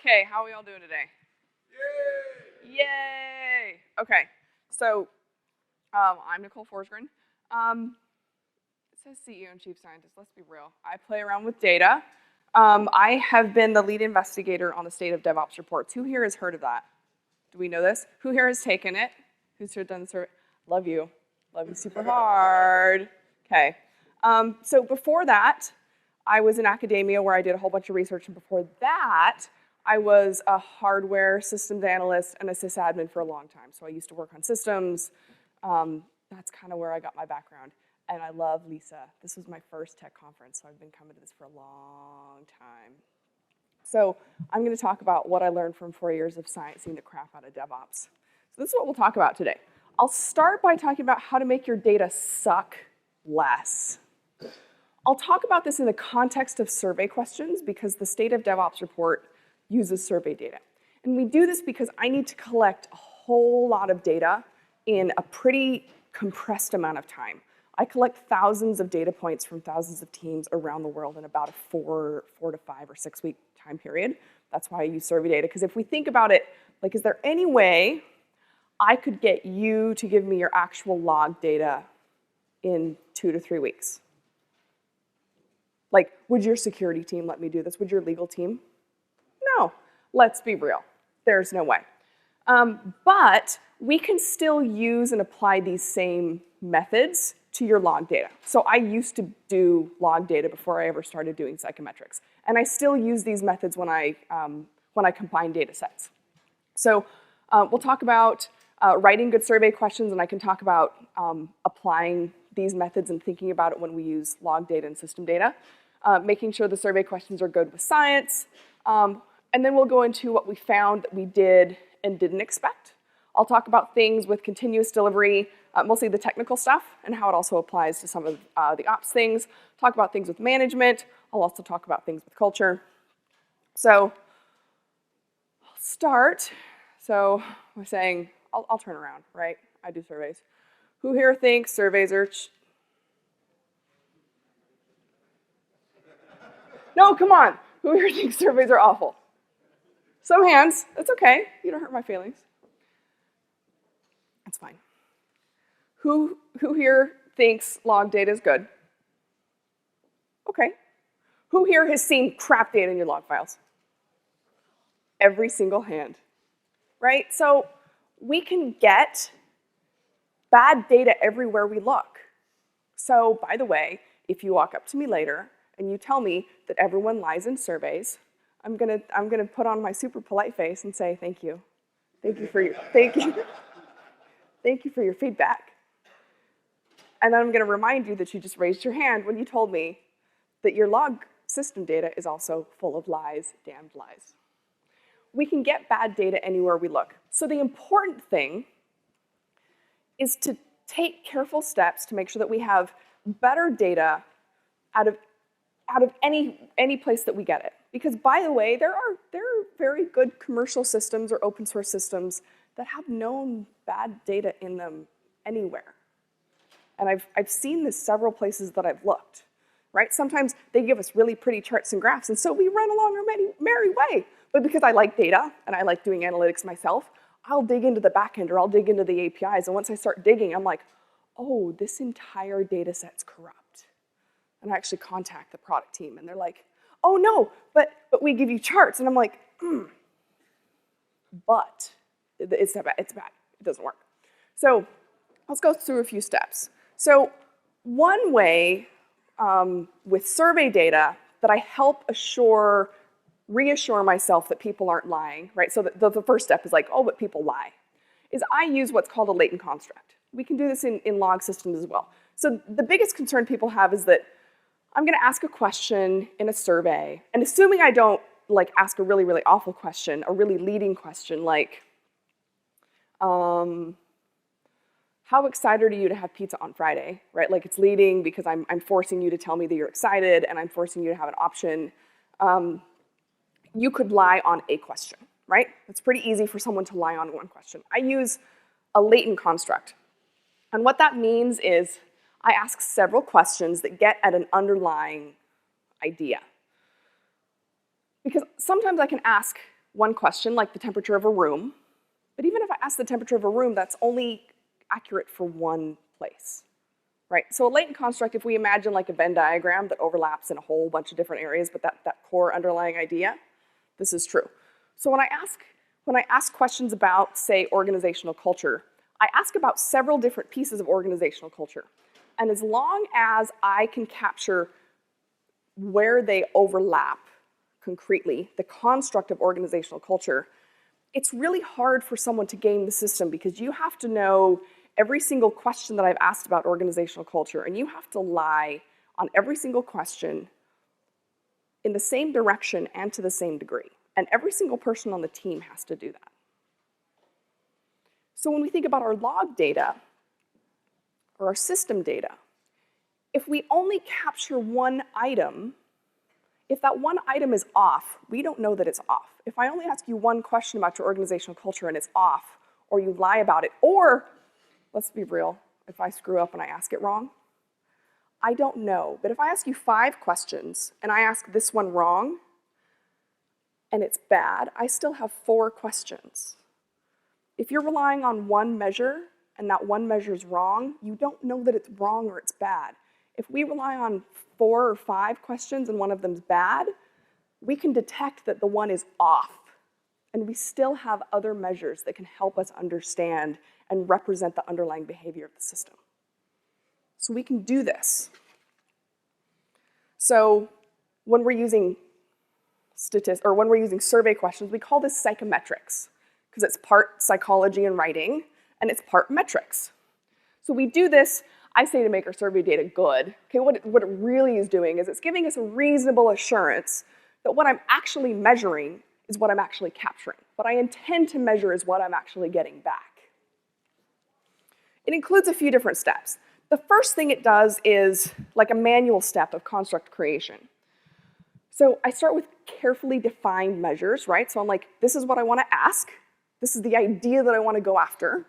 Okay, how are we all doing today? Yay! Yay! Okay, so I'm Nicole Forsgren. It says CEO and Chief Scientist. Let's be real. I play around with data. I have been the lead investigator on the State of DevOps reports. Who here has heard of that? Do we know this? Who here has taken it? Who's here done the survey? Love you. Love you super hard. Okay. So before that, I was in academia where I did a whole bunch of research, and before that, I was a hardware systems analyst and a sysadmin for a long time. So I used to work on systems. That's kind of where I got my background. And I love LISA. This was my first tech conference, so I've been coming to this for a long time. So I'm going to talk about what I learned from 4 years of sciencing the crap out of DevOps. So this is what we'll talk about today. I'll start by talking about how to make your data suck less. I'll talk about this in the context of survey questions because the State of DevOps report uses survey data. And we do this because I need to collect a whole lot of data in a pretty compressed amount of time. I collect thousands of data points from thousands of teams around the world in about a four to 5 or 6 week time period. That's why I use survey data, because if we think about it, like, is there any way I could get you to give me your actual log data in 2 to 3 weeks? Like, would your security team let me do this? Would your legal team? No, let's be real. There's no way. But we can still use and apply these same methods to your log data. So I used to do log data before I ever started doing psychometrics. And I still use these methods when I combine data sets. So we'll talk about writing good survey questions, and I can talk about applying these methods and thinking about it when we use log data and system data. Making sure the survey questions are good with science. And then we'll go into what we found that we did and didn't expect. I'll talk about things with continuous delivery, mostly the technical stuff, and how it also applies to some of the ops things. Talk about things with management. I'll also talk about things with culture. So I'll start. So we're saying, I'll turn around, right? I do surveys. Who here thinks surveys are... No, come on. Who here thinks surveys are awful? Some hands. It's okay. You don't hurt my feelings. That's fine. Who here thinks log data is good? Okay. Who here has seen crap data in your log files? Every single hand, right? So we can get bad data everywhere we look. So, by the way, if you walk up to me later and you tell me that everyone lies in surveys, I'm gonna put on my super polite face and say thank you. Thank you for your feedback. And then I'm gonna remind you that you just raised your hand when you told me that your log system data is also full of lies, damned lies. We can get bad data anywhere we look. So the important thing is to take careful steps to make sure that we have better data out of any place that we get it. Because, by the way, there are very good commercial systems or open source systems that have known bad data in them anywhere. And I've seen this several places that I've looked, right? Sometimes they give us really pretty charts and graphs, and so we run along our merry way. But because I like data and I like doing analytics myself, I'll dig into the backend or I'll dig into the APIs, and once I start digging, I'm like, oh, this entire data set's corrupt. And I actually contact the product team, and they're like, oh no, but we give you charts. And I'm like, but it's bad, it doesn't work. So let's go through a few steps. So one way with survey data that I help reassure myself that people aren't lying, right? So the first step is like, oh, but people lie, is I use what's called a latent construct. We can do this in log systems as well. So the biggest concern people have is that I'm gonna ask a question in a survey, and assuming I don't like ask a really, really awful question, a really leading question like, how excited are you to have pizza on Friday, right? Like it's leading because I'm forcing you to tell me that you're excited and I'm forcing you to have an option. You could lie on a question, right? It's pretty easy for someone to lie on one question. I use a latent construct. And what that means is I ask several questions that get at an underlying idea. Because sometimes I can ask one question, like the temperature of a room. But even if I ask the temperature of a room, that's only accurate for one place, right? So a latent construct, if we imagine like a Venn diagram that overlaps in a whole bunch of different areas, but that core underlying idea, this is true. So when I ask questions about, say, organizational culture, I ask about several different pieces of organizational culture. And as long as I can capture where they overlap concretely, the construct of organizational culture, it's really hard for someone to game the system because you have to know every single question that I've asked about organizational culture, and you have to lie on every single question in the same direction and to the same degree. And every single person on the team has to do that. So when we think about our log data, or our system data, if we only capture one item, if that one item is off, we don't know that it's off. If I only ask you one question about your organizational culture and it's off, or you lie about it, or, let's be real, if I screw up and I ask it wrong, I don't know. But if I ask you 5 questions and I ask this one wrong, and it's bad, I still have 4 questions. If you're relying on one measure and that one measure is wrong, you don't know that it's wrong or it's bad. If we rely on 4 or 5 questions and one of them's bad, we can detect that the one is off. And we still have other measures that can help us understand and represent the underlying behavior of the system. So we can do this. So when we're using survey questions, we call this psychometrics, because it's part psychology and writing, and it's part metrics. So we do this, I say, to make our survey data good. Okay, what it really is doing is it's giving us a reasonable assurance that what I'm actually measuring is what I'm actually capturing. What I intend to measure is what I'm actually getting back. It includes a few different steps. The first thing it does is like a manual step of construct creation. So I start with carefully defined measures, right? So I'm like, this is what I want to ask. This is the idea that I want to go after.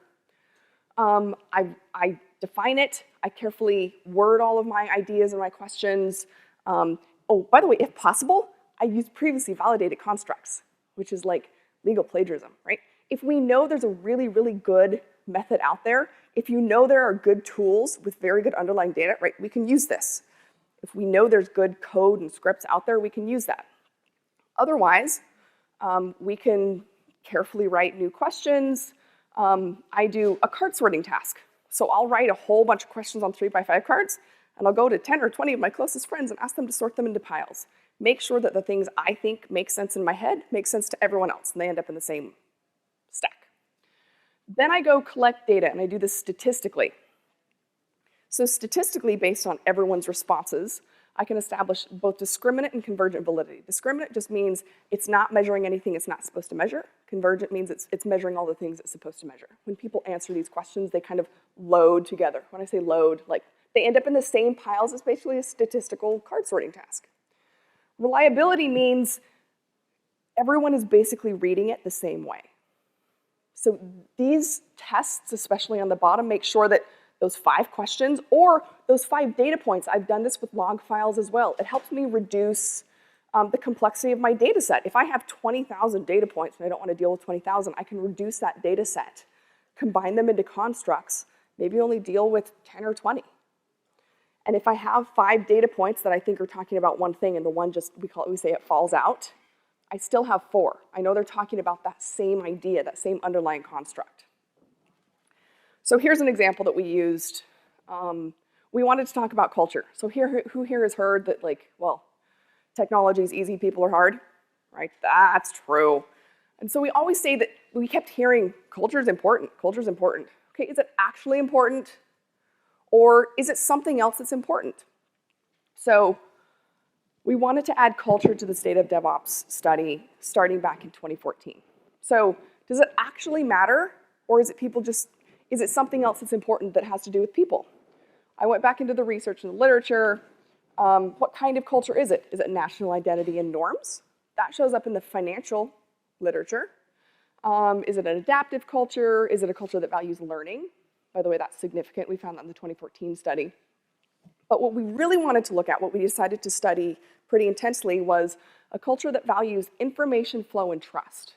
I define it. I carefully word all of my ideas and my questions. Oh, by the way, if possible, I use previously validated constructs, which is like legal plagiarism, right? If we know there's a really, really good method out there, if you know there are good tools with very good underlying data, right, we can use this. If we know there's good code and scripts out there, we can use that. Otherwise, we can carefully write new questions. I do a card sorting task. So I'll write a whole bunch of questions on 3x5 cards, and I'll go to 10 or 20 of my closest friends and ask them to sort them into piles. Make sure that the things I think make sense in my head make sense to everyone else, and they end up in the same stack. Then I go collect data, and I do this statistically. So statistically, based on everyone's responses, I can establish both discriminant and convergent validity. Discriminant just means it's not measuring anything it's not supposed to measure. Convergent means it's measuring all the things it's supposed to measure. When people answer these questions, they kind of load together. When I say load, like they end up in the same piles as basically a statistical card sorting task. Reliability means everyone is basically reading it the same way. So these tests, especially on the bottom, make sure that those 5 questions or those 5 data points, I've done this with log files as well. It helps me reduce the complexity of my data set. If I have 20,000 data points and I don't want to deal with 20,000, I can reduce that data set, combine them into constructs, maybe only deal with 10 or 20. And if I have 5 data points that I think are talking about one thing and the one just, we say it falls out, I still have 4. I know they're talking about that same idea, that same underlying construct. So here's an example that we used. We wanted to talk about culture. So who here has heard that, like, well, technology is easy, people are hard, right? That's true. And so we always say that we kept hearing culture is important, culture is important. Okay, is it actually important? Or is it something else that's important? So we wanted to add culture to the State of DevOps study starting back in 2014. So does it actually matter? Or is it something else that's important that has to do with people? I went back into the research and the literature. What kind of culture is it? Is it national identity and norms? That shows up in the financial literature. Is it an adaptive culture? Is it a culture that values learning? By the way, that's significant. We found that in the 2014 study. But what we really wanted to look at, what we decided to study pretty intensely, was a culture that values information flow and trust.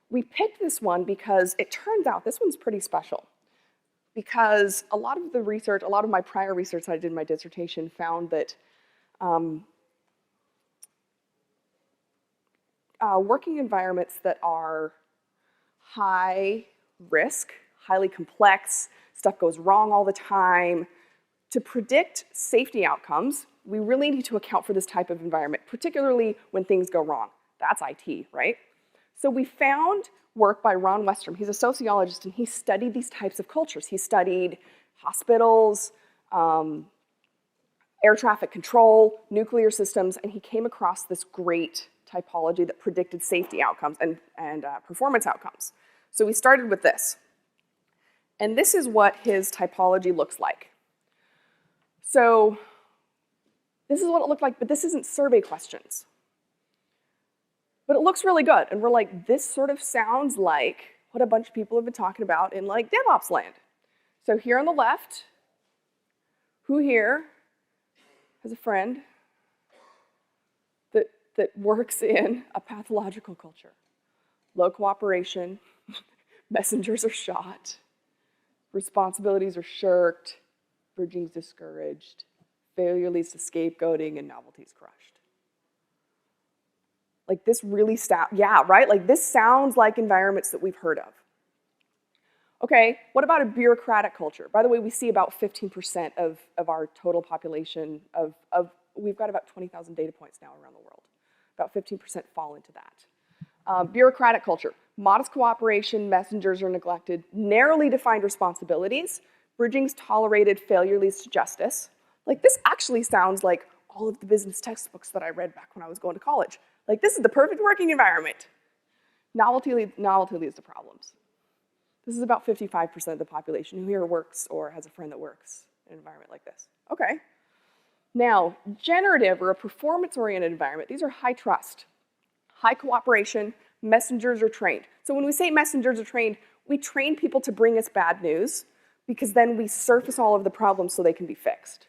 We picked this one because it turns out this one's pretty special. Because a lot of the research, a lot of my prior research that I did in my dissertation found that working environments that are high risk, highly complex, stuff goes wrong all the time, to predict safety outcomes, we really need to account for this type of environment, particularly when things go wrong. That's IT, right? So we found work by Ron Westrum. He's a sociologist, and he studied these types of cultures. He studied hospitals, air traffic control, nuclear systems, and he came across this great typology that predicted safety outcomes and performance outcomes. So we started with this. And this is what his typology looks like. So this is what it looked like, but this isn't survey questions. But it looks really good, and we're like, this sort of sounds like what a bunch of people have been talking about in like DevOps land. So here on the left, who here has a friend that works in a pathological culture? Low cooperation, messengers are shot, responsibilities are shirked, bridging's discouraged, failure leads to scapegoating, and novelty's crushed. Like this really yeah, right? Like this sounds like environments that we've heard of. Okay, what about a bureaucratic culture? By the way, we see about 15% of our total population we've got about 20,000 data points now around the world. About 15% fall into that. Bureaucratic culture, modest cooperation, messengers are neglected, narrowly defined responsibilities, bridging's tolerated, failure leads to justice. Like this actually sounds like all of the business textbooks that I read back when I was going to college. Like this is the perfect working environment. Novelty leads to problems. This is about 55% of the population who here works or has a friend that works in an environment like this. Okay. Now, generative or a performance-oriented environment, these are high trust, high cooperation, messengers are trained. So when we say messengers are trained, we train people to bring us bad news because then we surface all of the problems so they can be fixed.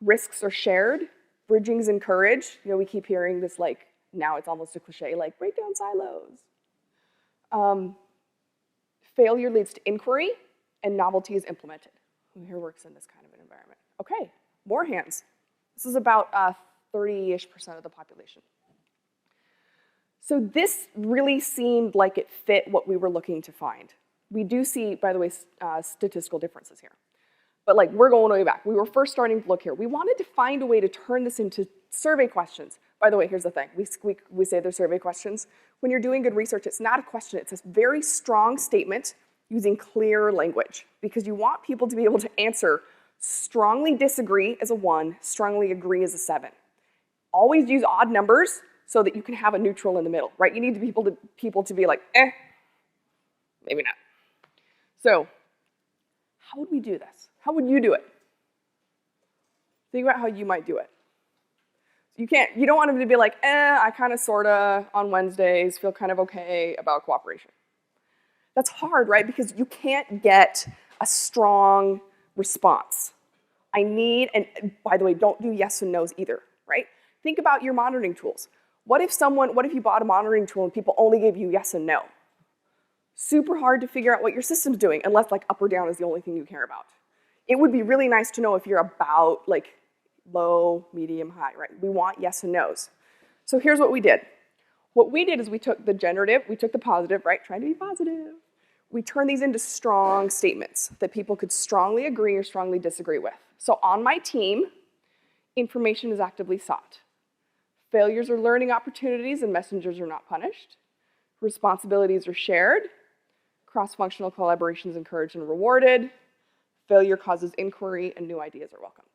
Risks are shared, bridging's encouraged. You know, we keep hearing this like, now it's almost a cliche, like break down silos. Failure leads to inquiry, and novelty is implemented. Who here works in this kind of an environment? Okay, more hands. This is about 30-ish% of the population. So this really seemed like it fit what we were looking to find. We do see, by the way, statistical differences here. But like, we're going way back. We were first starting to look here. We wanted to find a way to turn this into survey questions. By the way, here's the thing. We say they're survey questions. When you're doing good research, it's not a question. It's a very strong statement using clear language because you want people to be able to answer strongly disagree as a 1, strongly agree as a 7. Always use odd numbers so that you can have a neutral in the middle, right? You need people to be like, maybe not. So how would we do this? How would you do it? Think about how you might do it. You don't want them to be like, I kind of, sort of, on Wednesdays, feel kind of okay about cooperation. That's hard, right? Because you can't get a strong response. And by the way, don't do yes and no's either, right? Think about your monitoring tools. What if you bought a monitoring tool and people only gave you yes and no? Super hard to figure out what your system's doing, unless like up or down is the only thing you care about. It would be really nice to know if you're about like low, medium, high, right? We want yes and no's. So here's what we did. What we did is we took the generative, we took the positive, right? Trying to be positive. We turned these into strong statements that people could strongly agree or strongly disagree with. So on my team, information is actively sought. Failures are learning opportunities and messengers are not punished. Responsibilities are shared. Cross-functional collaboration is encouraged and rewarded. Failure causes inquiry and new ideas are welcomed.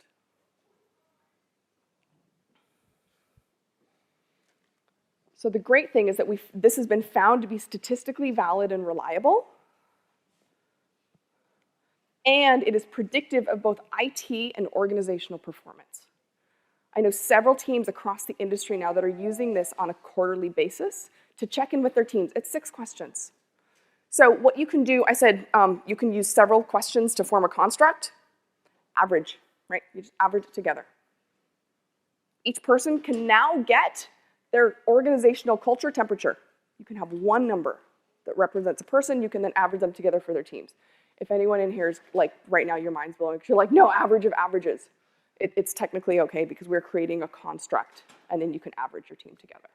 So the great thing is that this has been found to be statistically valid and reliable. And it is predictive of both IT and organizational performance. I know several teams across the industry now that are using this on a quarterly basis to check in with their teams. It's 6 questions. So what you can do, I said you can use several questions to form a construct. Average, right? You just average it together. Each person can now get Their organizational culture temperature. You can have one number that represents a person. You can then average them together for their teams. If anyone in here is like, right now your mind's blowing, because you're like, no, average of averages. It's technically okay because we're creating a construct, and then you can average your team together.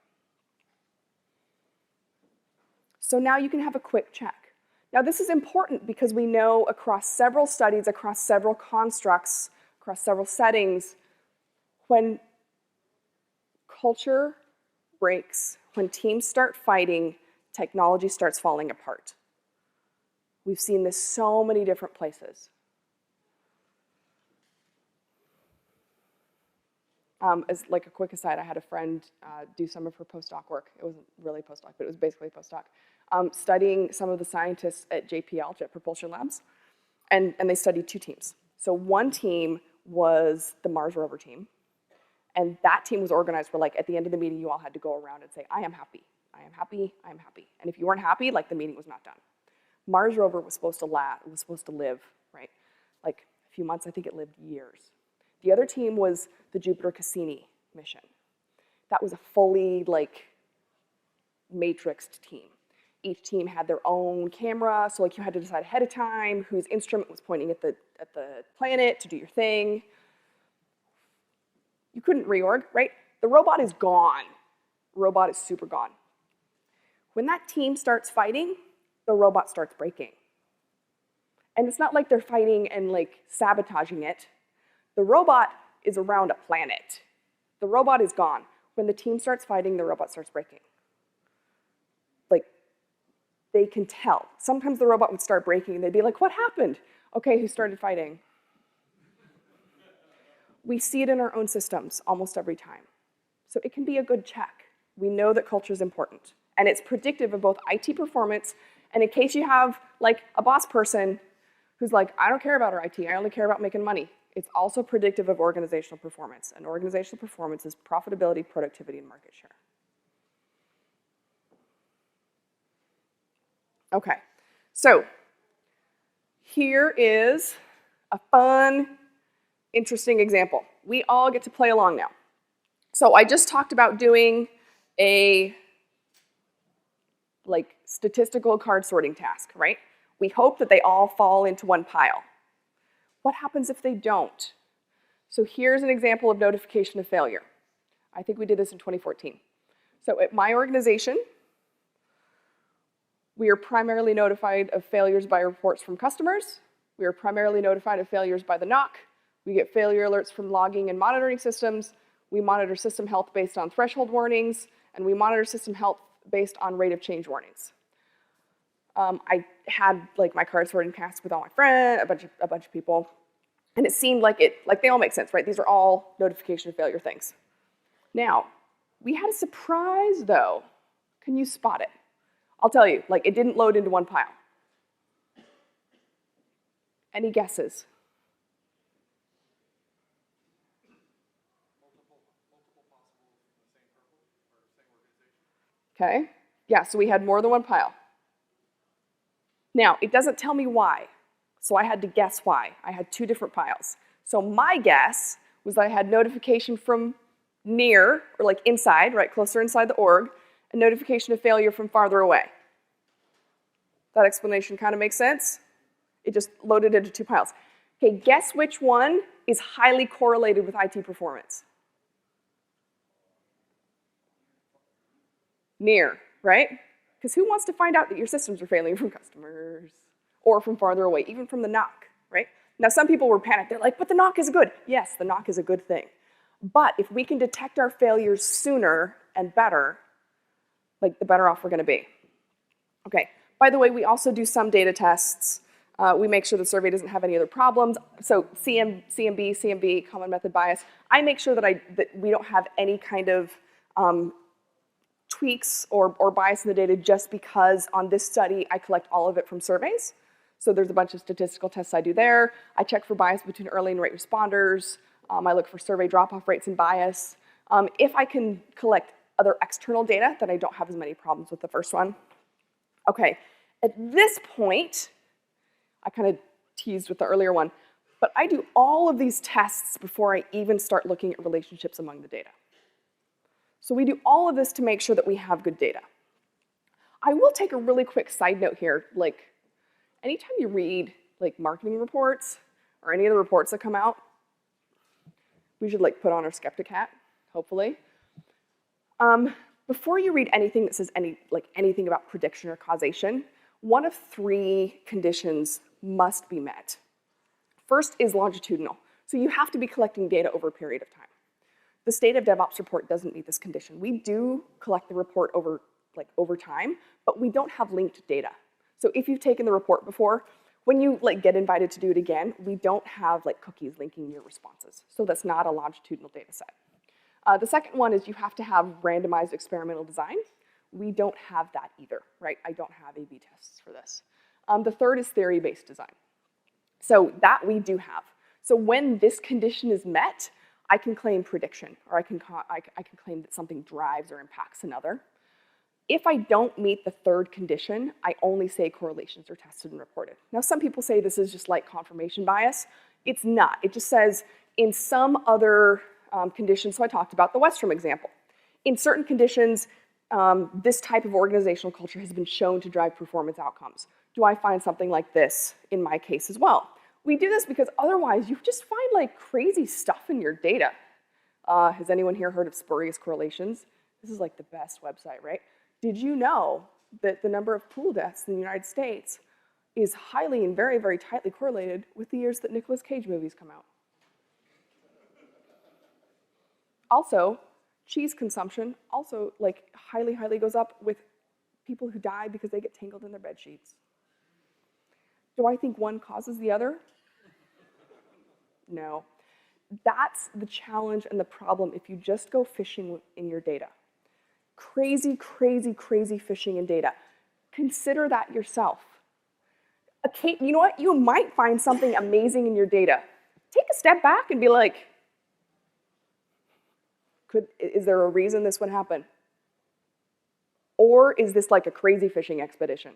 So now you can have a quick check. Now this is important because we know across several studies, across several constructs, across several settings, when culture breaks, when teams start fighting, technology starts falling apart. We've seen this so many different places. As like a quick aside, I had a friend do some of her postdoc work. It wasn't really postdoc, but it was basically postdoc, studying some of the scientists at JPL, Jet Propulsion Labs, and they studied two teams. So one team was the Mars rover team, and that team was organized where, like, at the end of the meeting, you all had to go around and say, I am happy, I am happy, I am happy. And if you weren't happy, like, the meeting was not done. Mars rover was supposed to live, right? Like a few months, I think it lived years. The other team was the Jupiter Cassini mission. That was a fully, like, matrixed team. Each team had their own camera, so like you had to decide ahead of time whose instrument was pointing at the planet to do your thing. You couldn't reorg, right? The robot is gone. Robot is super gone. When that team starts fighting, the robot starts breaking. And it's not like they're fighting and like sabotaging it. The robot is around a planet. The robot is gone. When the team starts fighting, the robot starts breaking. Like, they can tell. Sometimes the robot would start breaking, and they'd be like, what happened? Okay, who started fighting? We see it in our own systems almost every time. So it can be a good check. We know that culture is important. And it's predictive of both IT performance, and in case you have like a boss person who's like, I don't care about our IT, I only care about making money. It's also predictive of organizational performance. And organizational performance is profitability, productivity, and market share. Okay, so here is a fun, interesting example. We all get to play along now. So I just talked about doing a like statistical card sorting task, right? We hope that they all fall into one pile. What happens if they don't? So here's an example of notification of failure. I think we did this in 2014. So at my organization, we are primarily notified of failures by reports from customers. We are primarily notified of failures by the NOC. We get failure alerts from logging and monitoring systems. We monitor system health based on threshold warnings, and we monitor system health based on rate of change warnings. I had like my card sorting task with all my friends, a bunch of people, and it seemed like they all make sense, right? These are all notification of failure things. Now, we had a surprise though. Can you spot it? I'll tell you, like it didn't load into one pile. Any guesses? Okay, yeah, so we had more than one pile. Now, it doesn't tell me why, so I had to guess why. I had two different piles. So my guess was that I had notification from near, or like inside, right, closer inside the org, and notification of failure from farther away. That explanation kind of makes sense? It just loaded into two piles. Okay, guess which one is highly correlated with IT performance? Near, right? Because who wants to find out that your systems are failing from customers or from farther away, even from the NOC, right? Now, some people were panicked. They're like, but the NOC is good. Yes, the NOC is a good thing. But if we can detect our failures sooner and better, like the better off we're going to be. Okay, by the way, we also do some data tests. We make sure the survey doesn't have any other problems. So CMB, common method bias. I make sure that we don't have any kind of tweaks or bias in the data just because on this study I collect all of it from surveys. So there's a bunch of statistical tests I do there. I check for bias between early and late responders. I look for survey drop-off rates and bias. If I can collect other external data, then I don't have as many problems with the first one. Okay, at this point, I kind of teased with the earlier one, but I do all of these tests before I even start looking at relationships among the data. So we do all of this to make sure that we have good data. I will take a really quick side note here. Like, anytime you read like marketing reports or any of the reports that come out, we should like put on our skeptic hat, hopefully. Before you read anything that says anything about prediction or causation, one of 3 conditions must be met. First is longitudinal. So you have to be collecting data over a period of time. The State of DevOps report doesn't meet this condition. We do collect the report over time, but we don't have linked data. So if you've taken the report before, when you get invited to do it again, we don't have cookies linking your responses. So that's not a longitudinal data set. The second one is you have to have randomized experimental design. We don't have that either, right? I don't have A/B tests for this. The third is theory-based design. So that we do have. So when this condition is met, I can claim prediction, or I can claim that something drives or impacts another. If I don't meet the third condition, I only say correlations are tested and reported. Now, some people say this is just like confirmation bias. It's not. It just says in some other conditions, so I talked about the Westrum example. In certain conditions, this type of organizational culture has been shown to drive performance outcomes. Do I find something like this in my case as well? We do this because otherwise you just find crazy stuff in your data. Has anyone here heard of spurious correlations? This is the best website, right? Did you know that the number of pool deaths in the United States is highly and very, very tightly correlated with the years that Nicolas Cage movies come out? Also, cheese consumption also highly, highly goes up with people who die because they get tangled in their bed sheets. Do I think one causes the other? No. That's the challenge and the problem if you just go fishing in your data. Crazy, crazy, crazy fishing in data. Consider that yourself. Okay, you know what? You might find something amazing in your data. Take a step back and be like, is there a reason this would happen? Or is this a crazy fishing expedition?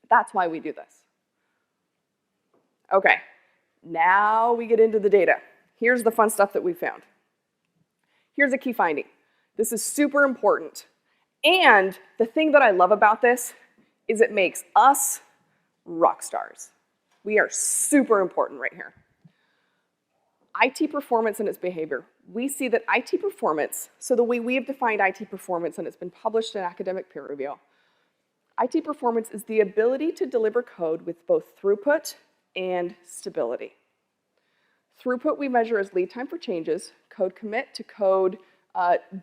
That's why we do this. Okay, now we get into the data. Here's the fun stuff that we found. Here's a key finding. This is super important. And the thing that I love about this is it makes us rock stars. We are super important right here. IT performance and its behavior. We see that IT performance, so the way we have defined IT performance, and it's been published in academic peer review, IT performance is the ability to deliver code with both throughput and stability. Throughput we measure as lead time for changes, code commit to code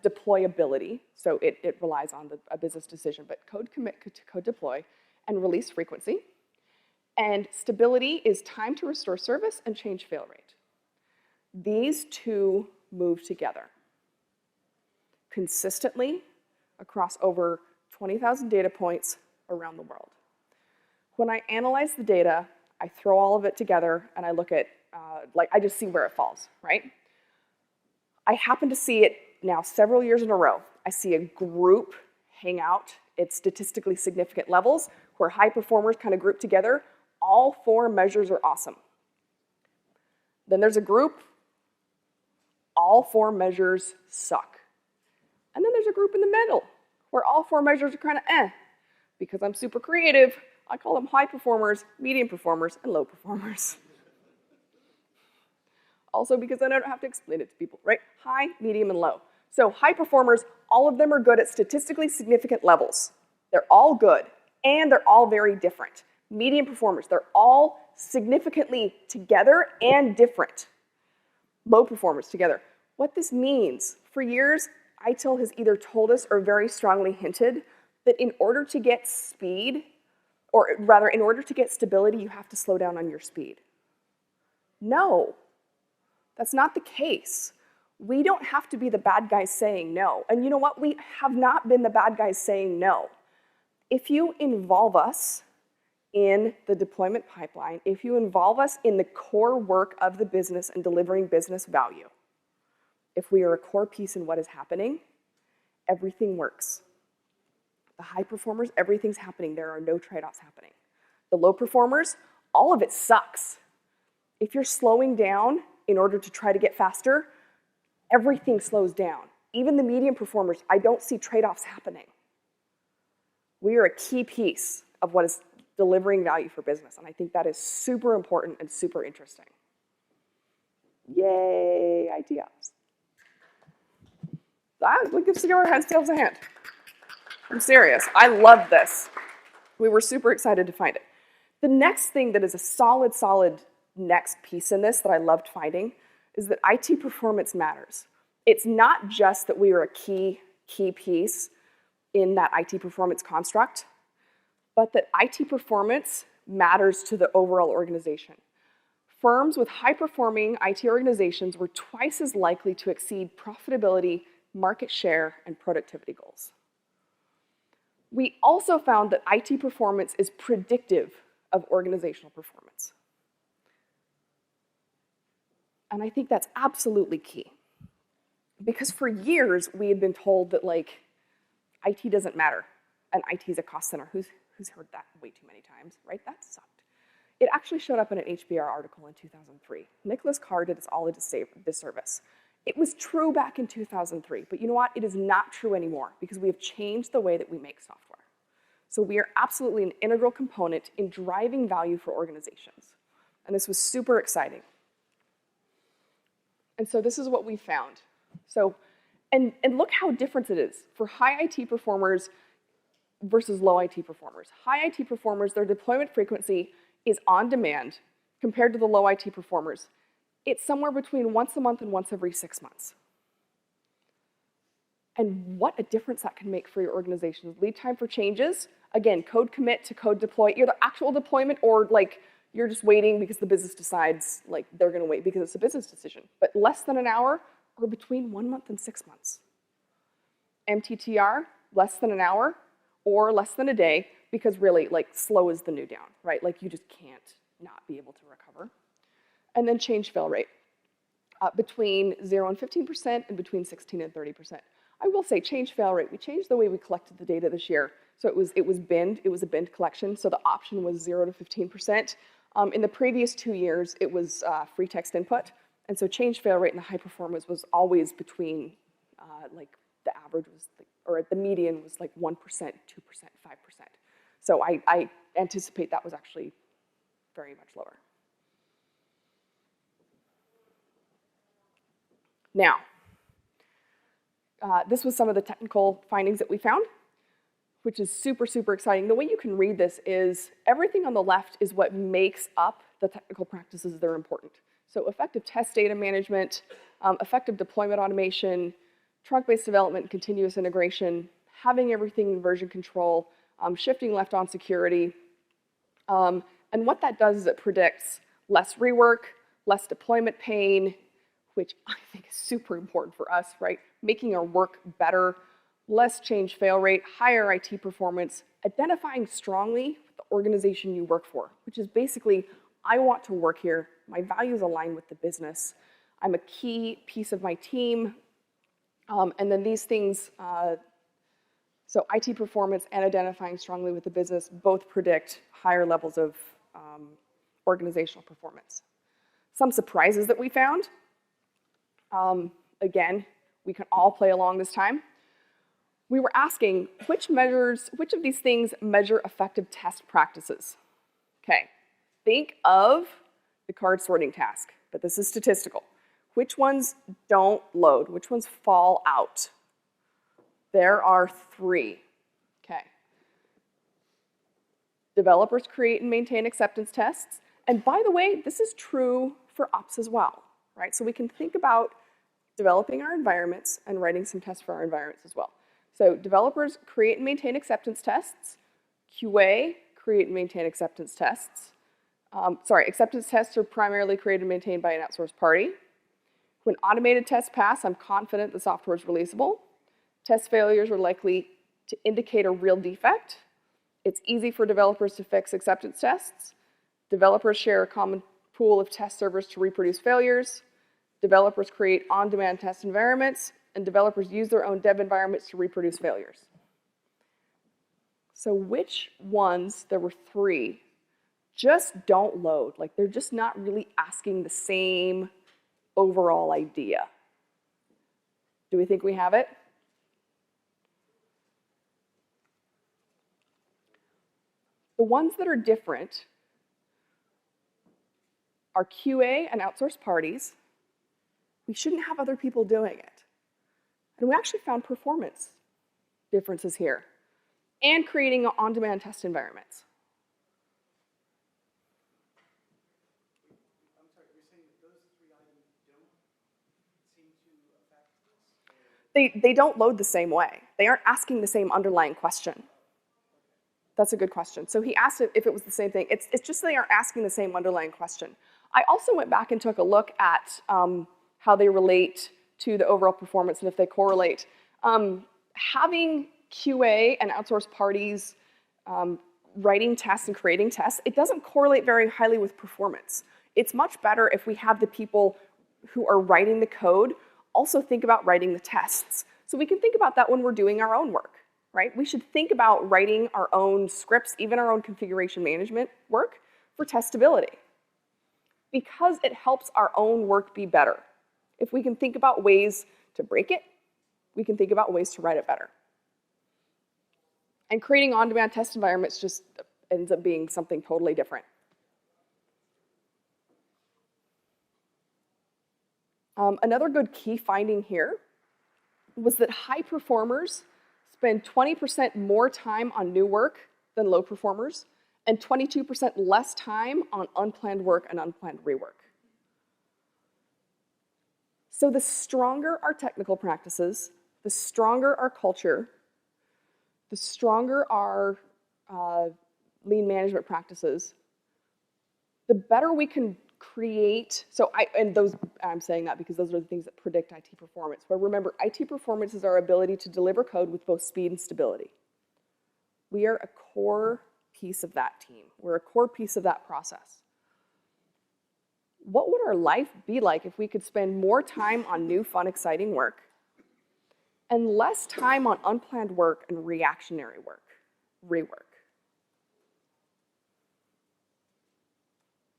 deployability, so it relies on a business decision, but code commit to code deploy, and release frequency. And stability is time to restore service and change fail rate. These two move together consistently across over 20,000 data points around the world. When I analyze the data, I throw all of it together and I look at, I just see where it falls, right? I happen to see it now several years in a row. I see a group hang out at statistically significant levels where high performers kind of group together. All 4 measures are awesome. Then there's a group, all 4 measures suck. And then there's a group in the middle where all 4 measures are kind of eh. Because I'm super creative, I call them high performers, medium performers, and low performers. Also because then I don't have to explain it to people, right? High, medium, and low. So high performers, all of them are good at statistically significant levels. They're all good, and they're all very different. Medium performers, they're all significantly together and different. Low performers together. What this means, for years, ITIL has either told us or very strongly hinted that in order to get speed, or rather, in order to get stability, you have to slow down on your speed. No, that's not the case. We don't have to be the bad guys saying no. And you know what? We have not been the bad guys saying no. If you involve us in the deployment pipeline, if you involve us in the core work of the business and delivering business value, if we are a core piece in what is happening, everything works. The high performers, everything's happening. There are no trade-offs happening. The low performers, all of it sucks. If you're slowing down in order to try to get faster, everything slows down. even the medium performers, I don't see trade-offs happening. We are a key piece of what is delivering value for business, and I think that is super important and super interesting. Yay, IT ops. We give Secure Hands, Tails a hand. I'm serious. I love this. We were super excited to find it. The next thing that is a solid next piece in this that I loved finding is that IT performance matters. It's not just that we are a key piece in that IT performance construct, but that IT performance matters to the overall organization. Firms with high-performing IT organizations were twice as likely to exceed profitability, market share, and productivity goals. We also found that IT performance is predictive of organizational performance. And I think that's absolutely key. Because for years, we had been told that, like, IT doesn't matter, and IT is a cost center. Who's heard that way too many times, right? That sucked. It actually showed up in an HBR article in 2003. Nicholas Carr did us all a disservice. It was true back in 2003, but you know what? It is not true anymore because we have changed the way that we make software. So we are absolutely an integral component in driving value for organizations. And this was super exciting. And so this is what we found. So, and look how different it is for high IT performers versus low IT performers. High IT performers, their deployment frequency is on demand compared to the low IT performers. It's somewhere between once a month and once every 6 months. And what a difference that can make for your organization. Lead time for changes, again, code commit to code deploy, either actual deployment or like you're just waiting because the business decides like they're gonna wait because it's a business decision. But less than an hour or between 1 month and 6 months. MTTR, less than an hour or less than a day, because really, like, slow is the new down, right? Like, you just can't not be able to recover. And then change fail rate, between 0 and 15% and between 16 and 30%. I will say change fail rate, we changed the way we collected the data this year. So it was binned, it was a binned collection, so the option was 0 to 15%. In the previous 2 years, it was free text input. And so change fail rate in the high performance was always between, like, the average was, or the median was like 1%, 2%, 5%. So I anticipate that was actually very much lower. Now, this was some of the technical findings that we found, which is super, super exciting. The way you can read this is everything on the left is what makes up the technical practices that are important. So effective test data management, effective deployment automation, trunk-based development, continuous integration, having everything in version control, shifting left on security. And what that does is it predicts less rework, less deployment pain, which I think is super important for us, right? Making our work better, less change fail rate, higher IT performance, identifying strongly the organization you work for, which is basically, I want to work here, my values align with the business, I'm a key piece of my team, and then these things, so IT performance and identifying strongly with the business both predict higher levels of organizational performance. Some surprises that we found. Again, we can all play along this time. We were asking which of these things measure effective test practices? Okay, think of the card sorting task, but this is statistical. Which ones don't load? Which ones fall out? There are 3. Okay. Developers create and maintain acceptance tests. And by the way, this is true for ops as well, right? So we can think about developing our environments and writing some tests for our environments as well. So developers create and maintain acceptance tests. QA, create and maintain acceptance tests. Acceptance tests are primarily created and maintained by an outsourced party. When automated tests pass, I'm confident the software is releasable. Test failures are likely to indicate a real defect. It's easy for developers to fix acceptance tests. Developers share a common pool of test servers to reproduce failures. Developers create on-demand test environments, and developers use their own dev environments to reproduce failures. So which ones, there were 3, just don't load? Like they're just not really asking the same overall idea. Do we think we have it? The ones that are different are QA and outsourced parties. We shouldn't have other people doing it. And we actually found performance differences here, and creating on-demand test environments. I'm sorry, you're saying that those three items don't seem to affect this? They don't load the same way. They aren't asking the same underlying question. That's a good question. So he asked if it was the same thing. It's just they aren't asking the same underlying question. I also went back and took a look at how they relate to the overall performance and if they correlate. Having QA and outsourced parties writing tests and creating tests, it doesn't correlate very highly with performance. It's much better if we have the people who are writing the code also think about writing the tests. So we can think about that when we're doing our own work, right? We should think about writing our own scripts, even our own configuration management work for testability, because it helps our own work be better. If we can think about ways to break it, we can think about ways to write it better. And creating on-demand test environments just ends up being something totally different. Another good key finding here was that high performers spend 20% more time on new work than low performers, and 22% less time on unplanned work and unplanned rework. So the stronger our technical practices, the stronger our culture, the stronger our lean management practices, the better we can create. So I'm saying that because those are the things that predict IT performance. But remember, IT performance is our ability to deliver code with both speed and stability. We are a core piece of that team. We're a core piece of that process. What would our life be like if we could spend more time on new, fun, exciting work and less time on unplanned work and reactionary work, rework?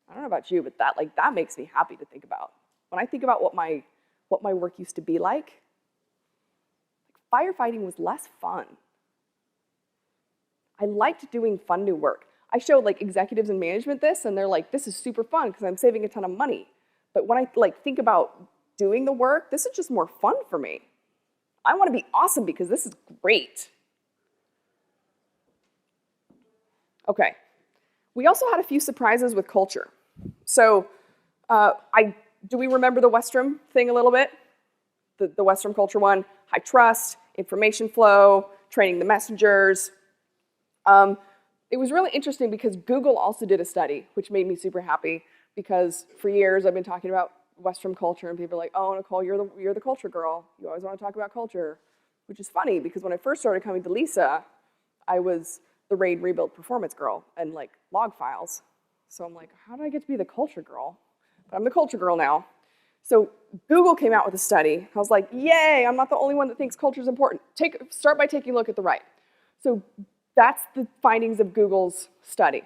I don't know about you, but that makes me happy to think about. When I think about what my work used to be like, firefighting was less fun. I liked doing fun new work. I showed executives in management this, and they're like, this is super fun because I'm saving a ton of money. But when I think about doing the work, this is just more fun for me. I want to be awesome because this is great. Okay. We also had a few surprises with culture. So do we remember the Westrum thing a little bit? The Westrum culture one, high trust, information flow, training the messengers. It was really interesting because Google also did a study, which made me super happy because for years I've been talking about Westrum culture and people are like, oh, Nicole, you're the culture girl. You always want to talk about culture, which is funny because when I first started coming to LISA, I was the RAID rebuild performance girl and log files. So I'm like, how did I get to be the culture girl? But I'm the culture girl now. So Google came out with a study. I was like, yay, I'm not the only one that thinks culture is important. Start by taking a look at the right. So that's the findings of Google's study.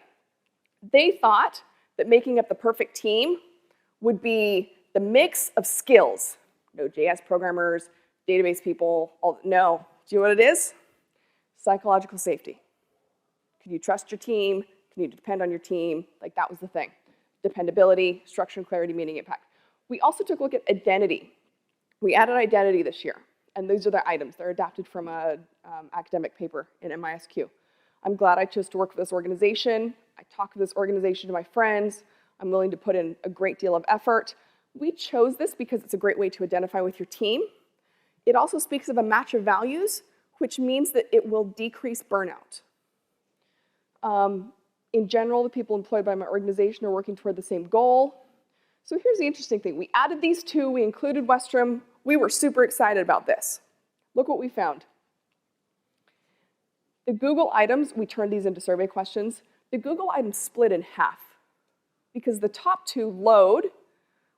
They thought that making up the perfect team would be the mix of skills. Node.js programmers, database people, no. Do you know what it is? Psychological safety. Can you trust your team? Can you depend on your team? That was the thing. Dependability, structure and clarity, meaning impact. We also took a look at identity. We added identity this year, and these are the items. They're adapted from an academic paper in MISQ. I'm glad I chose to work for this organization. I talk to this organization to my friends. I'm willing to put in a great deal of effort. We chose this because it's a great way to identify with your team. It also speaks of a match of values, which means that it will decrease burnout. In general, the people employed by my organization are working toward the same goal. So here's the interesting thing. We added these two. We included Westrum. We were super excited about this. Look what we found. The Google items, we turned these into survey questions. The Google items split in half because the top two load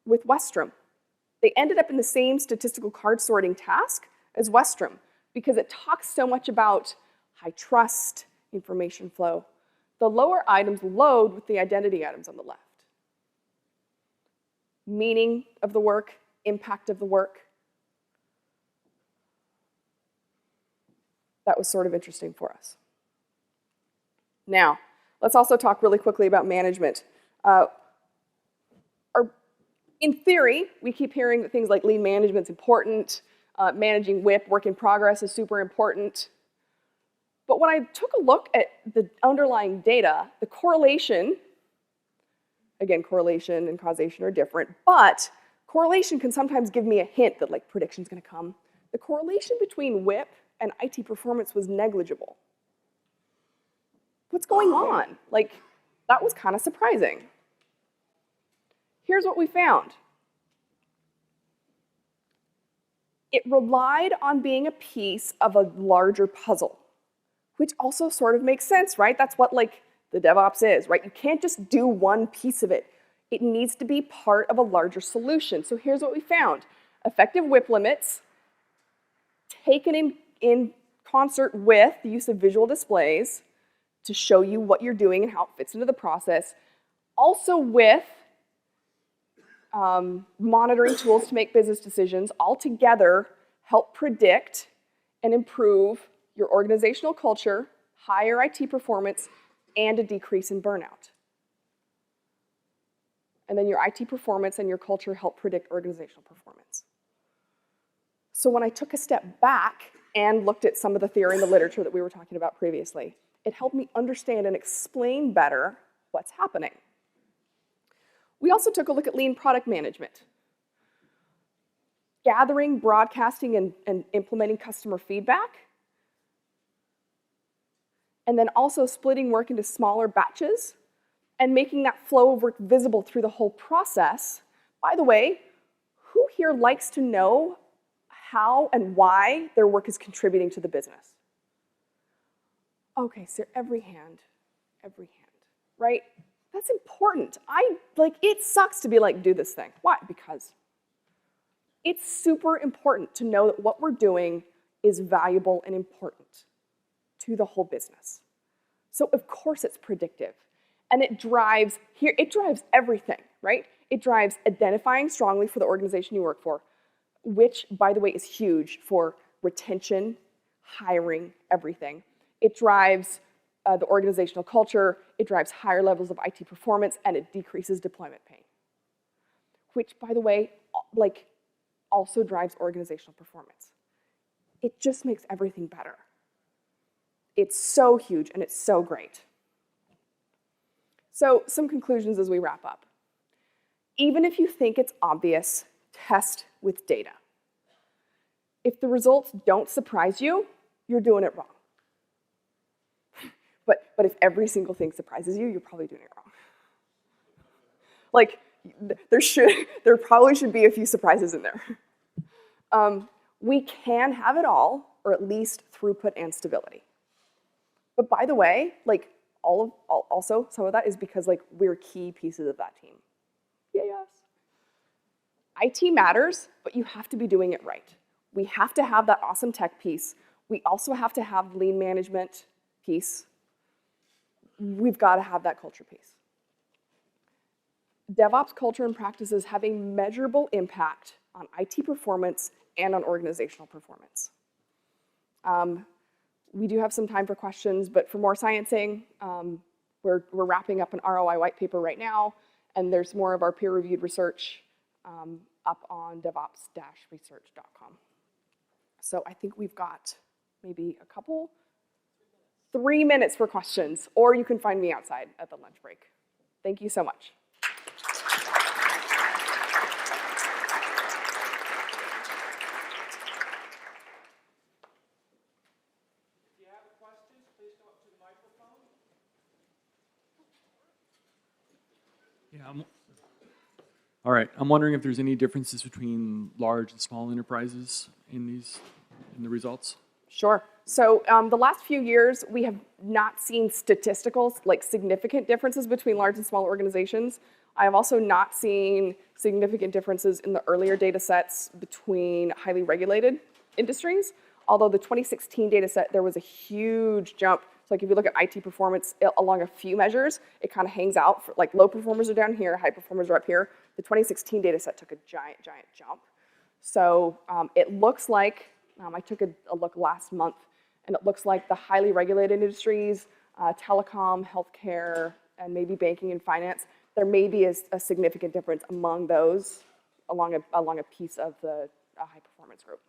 with Westrum. They ended up in the same statistical card sorting task as Westrum because it talks so much about high trust, information flow. The lower items load with the identity items on the left. Meaning of the work, impact of the work. that was sort of interesting for us. Now, let's also talk really quickly about management. In theory, we keep hearing that things like lean management is important, managing WIP, work in progress, is super important. But when I took a look at the underlying data, the correlation, again, correlation and causation are different, but correlation can sometimes give me a hint that like prediction's gonna come. The correlation between WIP and IT performance was negligible. What's going on? Like, that was kind of surprising. Here's what we found. It relied on being a piece of a larger puzzle, which also sort of makes sense, right? That's what like the DevOps is, right? You can't just do one piece of it. It needs to be part of a larger solution. So here's what we found. Effective WIP limits taken in concert with the use of visual displays to show you what you're doing and how it fits into the process. Also with monitoring tools to make business decisions, all together help predict and improve your organizational culture, higher IT performance, and a decrease in burnout. And then your IT performance and your culture help predict organizational performance. So when I took a step back and looked at some of the theory in the literature that we were talking about previously, it helped me understand and explain better what's happening. We also took a look at lean product management. Gathering, broadcasting, and implementing customer feedback. And then also splitting work into smaller batches and making that flow of work visible through the whole process. By the way, who here likes to know how and why their work is contributing to the business? Okay, so every hand, right? That's important. It sucks to be like, do this thing. Why? Because it's super important to know that what we're doing is valuable and important to the whole business. So of course it's predictive. And it drives everything, right? It drives identifying strongly for the organization you work for, which, by the way, is huge for retention, hiring, everything. It drives the organizational culture, it drives higher levels of IT performance, and it decreases deployment pain. Which, by the way, also drives organizational performance. It just makes everything better. It's so huge and it's so great. So, some conclusions as we wrap up. Even if you think it's obvious, test with data. If the results don't surprise you, you're doing it wrong. But if every single thing surprises you, you're probably doing it wrong. Like, there probably should be a few surprises in there. We can have it all, or at least throughput and stability. But by the way, like, also some of that is because like we're key pieces of that team. Yes. IT matters, but you have to be doing it right. We have to have that awesome tech piece. We also have to have lean management piece. We've got to have that culture piece. DevOps culture and practices have a measurable impact on IT performance and on organizational performance. We do have some time for questions, but for more sciencing, we're wrapping up an ROI white paper right now, and there's more of our peer-reviewed research up on devops-research.com. So I think we've got maybe 3 minutes for questions, or you can find me outside at the lunch break. Thank you so much. All right, I'm wondering if there's any differences between large and small enterprises in the results? Sure. So the last few years, we have not seen statistical, like significant differences between large and small organizations. I have also not seen significant differences in the earlier data sets between highly regulated industries. Although the 2016 data set, there was a huge jump. So like if you look at IT performance along a few measures, it kind of hangs out. Like low performers are down here, high performers are up here. The 2016 data set took a giant jump. So it looks like, I took a look last month, And it looks like the highly regulated industries, telecom, healthcare, and maybe banking and finance, there may be a significant difference among those along a piece of the high performance group.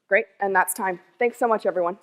Great, and that's time. Thanks so much, everyone.